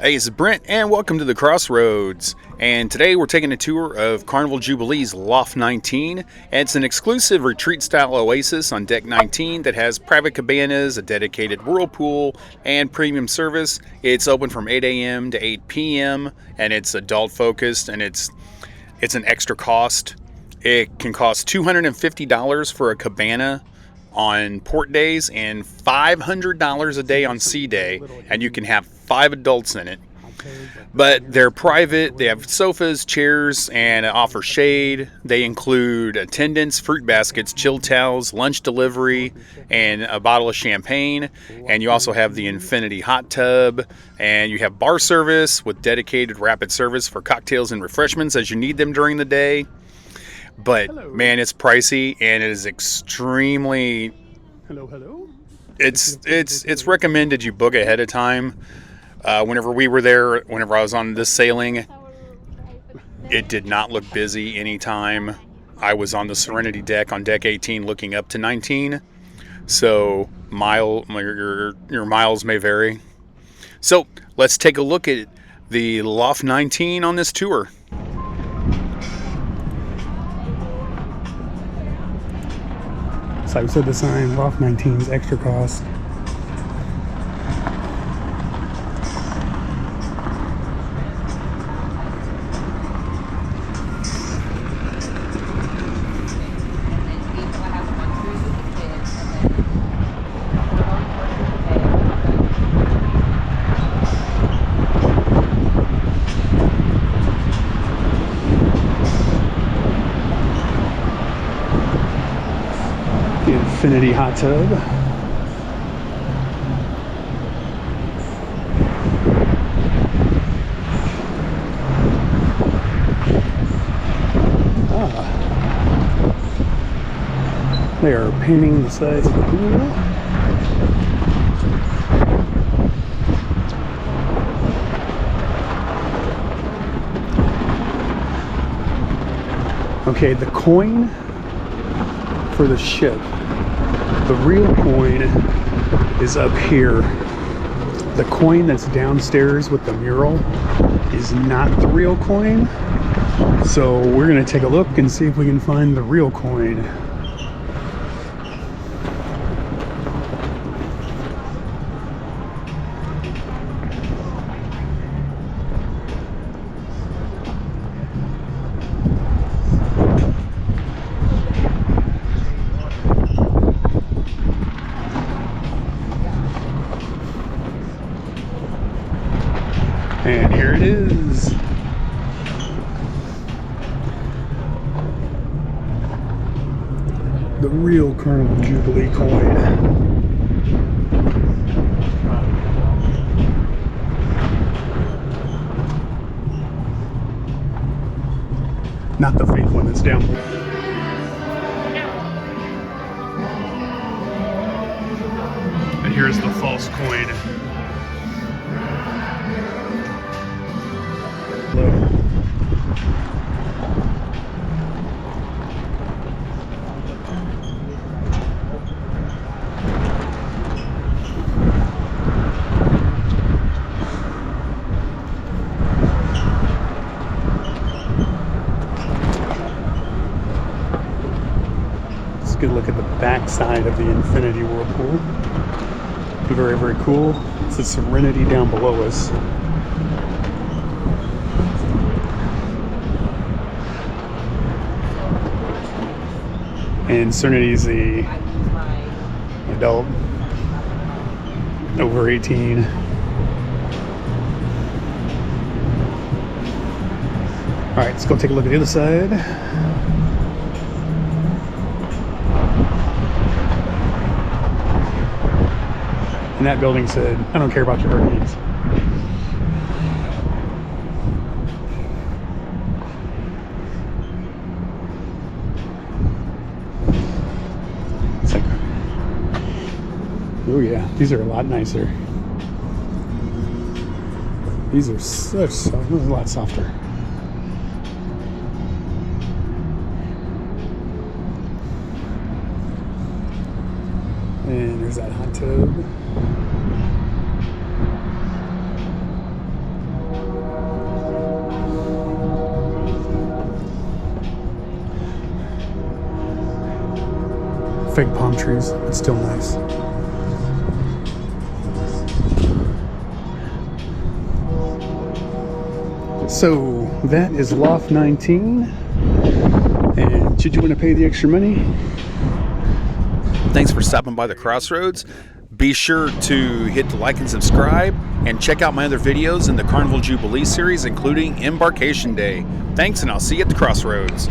Hey, this is Brent, and welcome to the Crossroads. And today we're taking a tour of Carnival Jubilee's Loft 19. And it's an exclusive retreat-style oasis on Deck 19 that has private cabanas, a dedicated whirlpool, and premium service. It's open from 8 a.m. to 8 p.m. and it's adult-focused, and it's an extra cost. It can cost $250 for a cabana on port days and $500 a day on sea day, and you can have 5 adults in it. But they're private, they have sofas, chairs, and offer shade. They include attendance, fruit baskets, chilled towels, lunch delivery, and a bottle of champagne. And you also have the infinity hot tub, and you have bar service with dedicated rapid service for cocktails and refreshments as you need them during the day. But man, it's pricey, and it is extremely. Hello. It's recommended you book ahead of time. Whenever we were there, whenever I was on this sailing, it did not look busy anytime. I was on the Serenity deck on deck 18, looking up to 19. So your miles may vary. So let's take a look at the Loft 19 on this tour. So I said the sign, Loft 19 is extra cost. Infinity hot tub. They are painting the sides of the pool. Okay, the coin for the ship. The real coin is up here. The coin that's downstairs with the mural is not the real coin. So we're going to take a look and see if we can find the real coin. And here it is. The real Carnival Jubilee coin. Not the fake one that's down below. And here's the false coin. Let's get a look at the back side of the Infinity Whirlpool. Very, very cool. It's the Serenity down below us. And Serenity's the adult, over 18. All right, let's go take a look at the other side. And that building said, I don't care about your hurricanes. Oh yeah, these are a lot nicer. These are a lot softer. And there's that hot tub. Fake palm trees, but still nice. So that is Loft 19. And should you want to pay the extra money? Thanks for stopping by the Crossroads. Be sure to hit the like and subscribe, and check out my other videos in the Carnival Jubilee series, including Embarkation Day. Thanks, and I'll see you at the Crossroads.